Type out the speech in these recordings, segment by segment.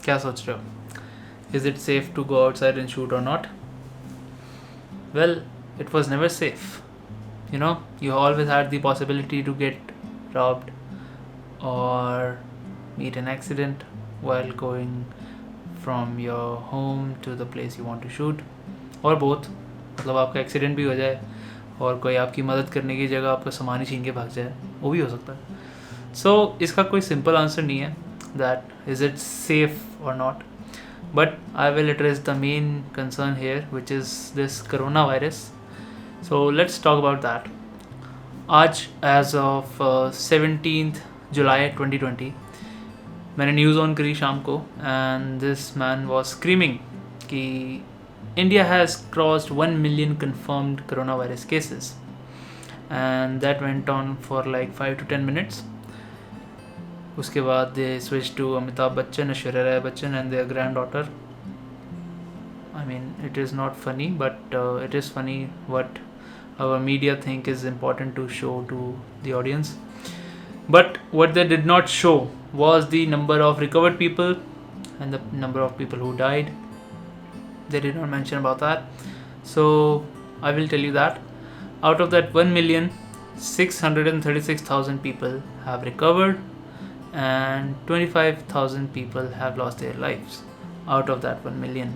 क्या सोच रहे हो? Is it safe to go outside and shoot or not? Well, it was never safe. You always had the possibility to get robbed or meet an accident while going from your home to the place you want to shoot, or both. मतलब आपका accident भी हो जाए और कोई आपकी मदद करने की जगह आपका सामान ही छीन के भाग जाए, वो भी हो सकता है. सो इसका कोई सिंपल आंसर नहीं है दैट इज़ इट सेफ और not. But I will address the main concern here, which is this coronavirus. So let's talk about that. आज as of 17th July 2020 मैंने न्यूज़ ऑन करी शाम को, and this man was screaming कि India has crossed 1 million confirmed coronavirus cases, and that went on for like 5 to 10 minutes. उसके बाद they switch to Amitabh Bachchan, Aishwarya Rai Bachchan and their granddaughter. I mean, it is not funny, but it is funny what our media think is important to show to the audience. But what they did not show was the number of recovered people and the number of people who died. They did not mention about that. So I will tell you that out of that 1,636,000 people have recovered, and 25,000 people have lost their lives out of that 1 million.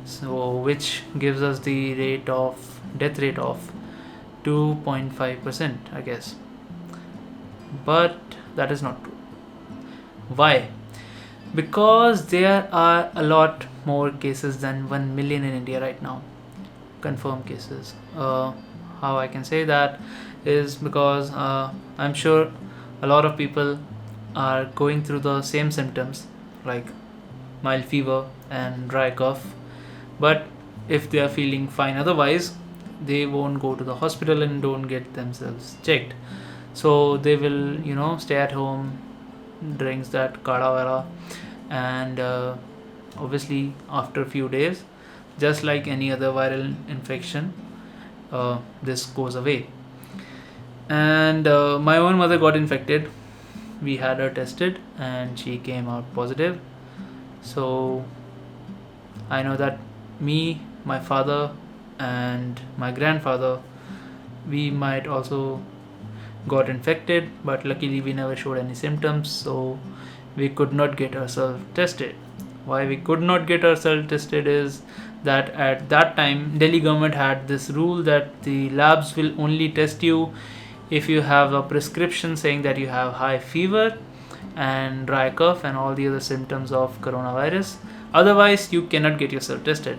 So which gives us the death rate of 2.5%, I guess. But that is not true. Why? Because there are a lot more cases than 1 million in India right now, confirmed cases. How I can say that is because I'm sure a lot of people are going through the same symptoms like mild fever and dry cough, but if they are feeling fine otherwise, they won't go to the hospital and don't get themselves checked. So they will stay at home, drinks that kada vada, and obviously after a few days, just like any other viral infection, this goes away. And my own mother got infected. We had her tested and she came out positive. So I know that me, my father and my grandfather, we might also got infected, but luckily we never showed any symptoms, so we could not get ourselves tested. Why we could not get ourselves tested is that at that time Delhi government had this rule that the labs will only test you if you have a prescription saying that you have high fever and dry cough and all the other symptoms of coronavirus. Otherwise you cannot get yourself tested.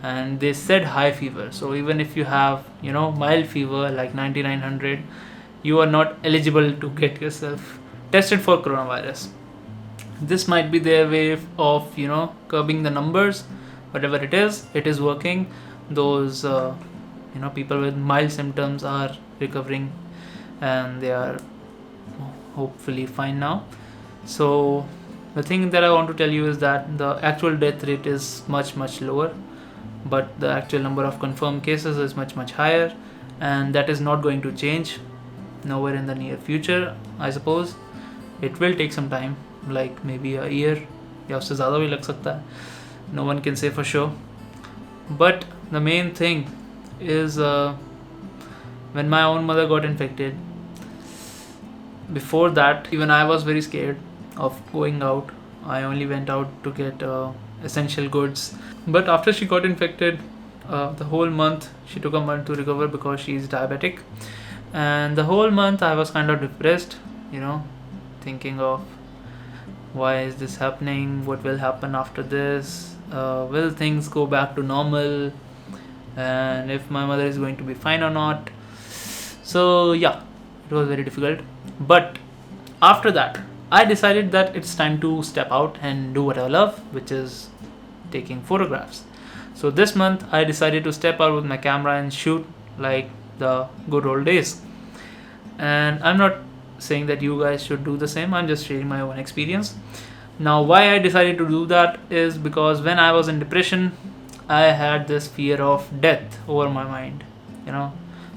And they said high fever, so even if you have mild fever like 9900, you are not eligible to get yourself tested for coronavirus. This might be their way of curbing the numbers. Whatever it is working. Those people with mild symptoms are recovering and they are hopefully fine now. So the thing that I want to tell you is that the actual death rate is much lower, but the actual number of confirmed cases is much higher, and that is not going to change nowhere in the near future. I suppose it will take some time, like maybe a year या उससे ज़्यादा भी लग सकता है. No one can say for sure. But the main thing is when my own mother got infected, before that even I was very scared of going out. I only went out to get essential goods. But after she got infected, the whole month, she took a month to recover because she is diabetic, and the whole month I was kind of depressed, thinking of why is this happening, what will happen after this, will things go back to normal, and if my mother is going to be fine or not. So yeah, it was very difficult. But after that I decided that it's time to step out and do what I love, which is taking photographs. So this month I decided to step out with my camera and shoot like the good old days. And I'm not saying that you guys should do the same, I'm just sharing my own experience. Now why I decided to do that is because when I was in depression, I had this fear of death over my mind.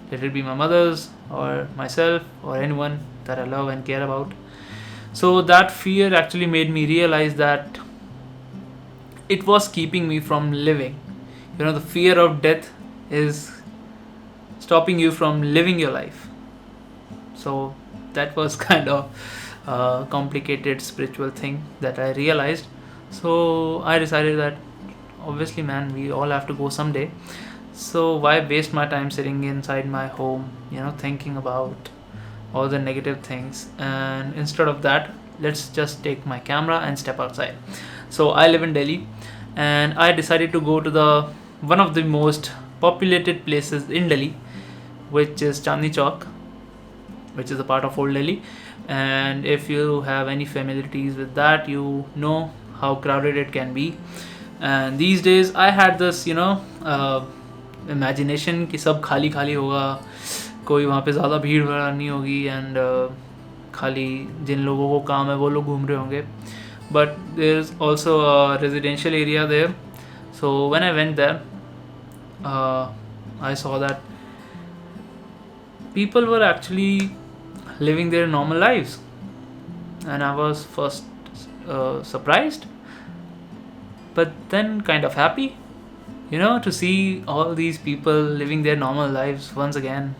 Let it be my mother's or myself or anyone that I love and care about. So that fear actually made me realize that it was keeping me from living. The fear of death is stopping you from living your life. So that was kind of a complicated spiritual thing that I realized. So I decided that obviously, man, we all have to go someday. So why waste my time sitting inside my home, thinking about all the negative things? And instead of that, let's just take my camera and step outside. So I live in Delhi, and I decided to go to the one of the most populated places in Delhi, which is Chandni Chowk, which is a part of Old Delhi. And if you have any familiarities with that, you know how crowded it can be. And these days I had this imagination कि सब खाली खाली होगा, कोई वहाँ पे ज़्यादा भीड़ भाड़ नहीं होगी, एंड खाली जिन लोगों को काम है वो लोग घूम रहे होंगे. But there is also a residential area there. So when I went there, I saw that people were actually living their normal lives, and I was first surprised, but then kind of happy, to see all these people living their normal lives once again,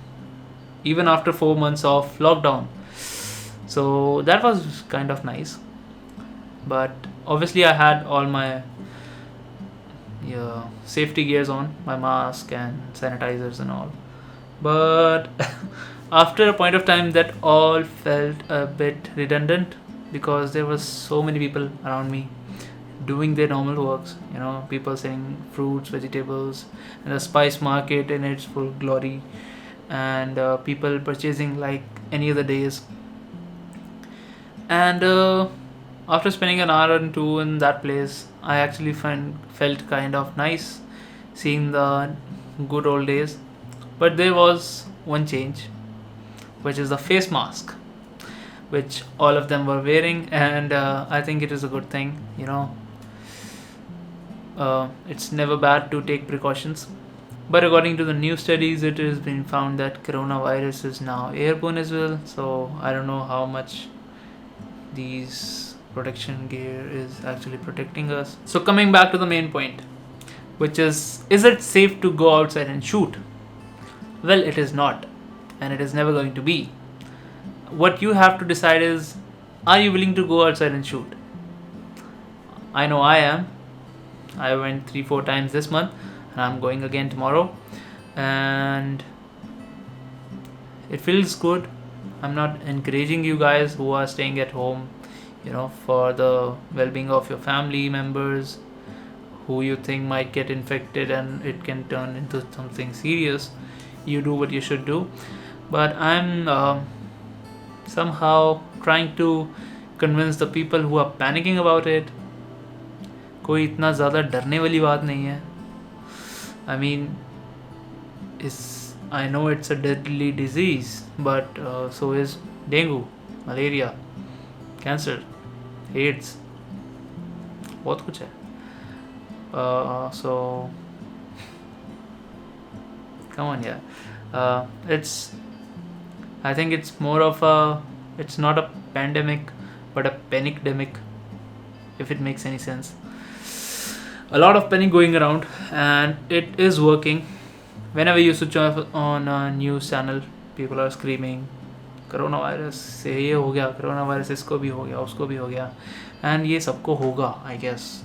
even after 4 months of lockdown. So that was kind of nice. But obviously I had all my safety gears on, my mask and sanitizers and all. But after a point of time, that all felt a bit redundant, because there was so many people around me doing their normal works, people selling fruits, vegetables, and the spice market in its full glory, and people purchasing like any other days. And after spending an hour and two in that place, I actually felt kind of nice seeing the good old days. But there was one change, which is the face mask, which all of them were wearing, and I think it is a good thing. It's never bad to take precautions. But according to the new studies, it has been found that coronavirus is now airborne as well. So I don't know how much these protection gear is actually protecting us. So coming back to the main point, which is it safe to go outside and shoot? Well, it is not, and it is never going to be. What you have to decide is, are you willing to go outside and shoot? I know I am. I went 3-4 times this month, and I'm going again tomorrow, and it feels good. I'm not encouraging you guys who are staying at home, for the well-being of your family members who you think might get infected and it can turn into something serious. You do what you should do. But I'm somehow trying to convince the people who are panicking about it. कोई इतना ज़्यादा डरने वाली बात नहीं है. I mean, I know it's a deadly disease, but so is dengue, malaria, cancer, AIDS, बहुत कुछ है. So come on, yeah. I think it's more of it's not a pandemic, but a panicdemic, if it makes any sense. A lot of panic going around, and it is working. Whenever you switch on a news channel, people are screaming, coronavirus से ये हो गया, coronavirus इसको भी हो गया, उसको भी हो गया, and ये सबको होगा, I guess.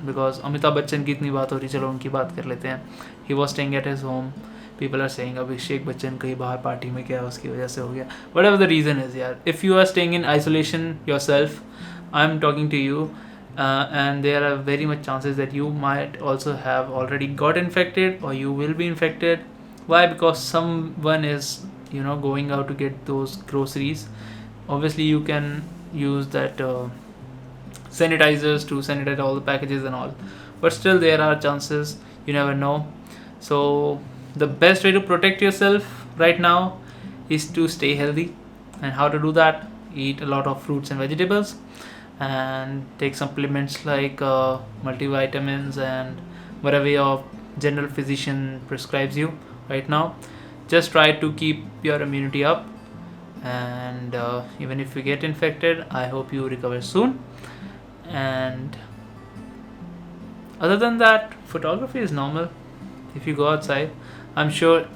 Because Amitabh Bachchan की इतनी बात हो रही, चलो उनकी बात कर लेते हैं. He was staying at his home. People are saying Abhishek Bachchan कहीं बाहर पार्टी में गया, उसकी वजह से हो गया. Whatever the reason is, यार. If you are staying in isolation yourself, I'm talking to you. And there are very much chances that you might also have already got infected, or you will be infected. Why? Because someone is going out to get those groceries. Obviously you can use that sanitizers to sanitize all the packages and all, but still there are chances, you never know. So the best way to protect yourself right now is to stay healthy. And how to do that? Eat a lot of fruits and vegetables, and take supplements like multivitamins and whatever your general physician prescribes you right now. Just try to keep your immunity up, and even if you get infected, I hope you recover soon. And Other than that, photography is normal. If you go outside, I'm sure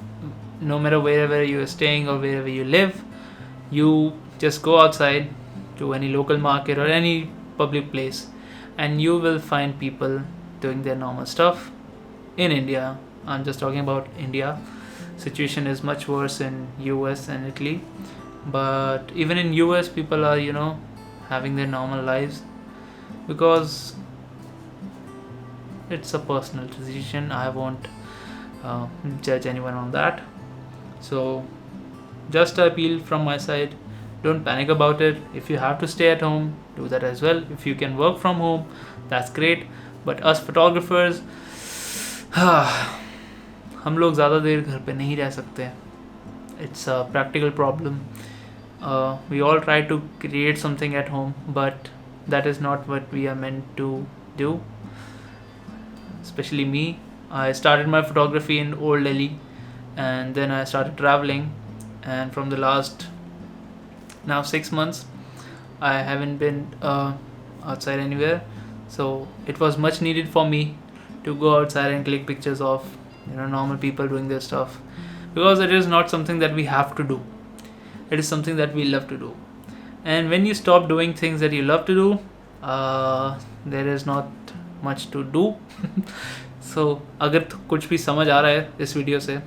no matter wherever you are staying or wherever you live, you just go outside to any local market or any public place, and you will find people doing their normal stuff. In India, I'm just talking about India. Situation is much worse in US and Italy, but even in US, people are having their normal lives, because it's a personal decision. I won't judge anyone on that. So just a appeal from my side, don't panic about it. If you have to stay at home, do that as well. If you can work from home, that's great. But us photographers, हम लोग ज़्यादा देर घर पे नहीं रह सकते. It's a practical problem. We all try to create something at home, but that is not what we are meant to do. Especially me, I started my photography in Old Delhi, and then I started traveling, and from the last now 6 months I haven't been outside anywhere. So it was much needed for me to go outside and click pictures of normal people doing their stuff, because it is not something that we have to do. It is something that we love to do. And when you stop doing things that you love to do, there is not much to do. So अगर कुछ भी समझ आ रहा है इस video से,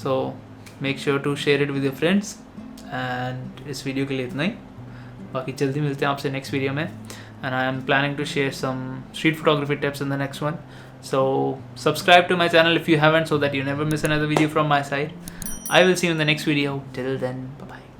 so make sure to share it with your friends. And इस video के लिए इतना ही. बाकी जल्दी मिलते हैं आपसे नेक्स्ट वीडियो में. And I am planning to share some street photography tips in the next one. So subscribe to my channel if you haven't, so that you never miss another video from my side. I will see you in the next video. Till then, bye bye.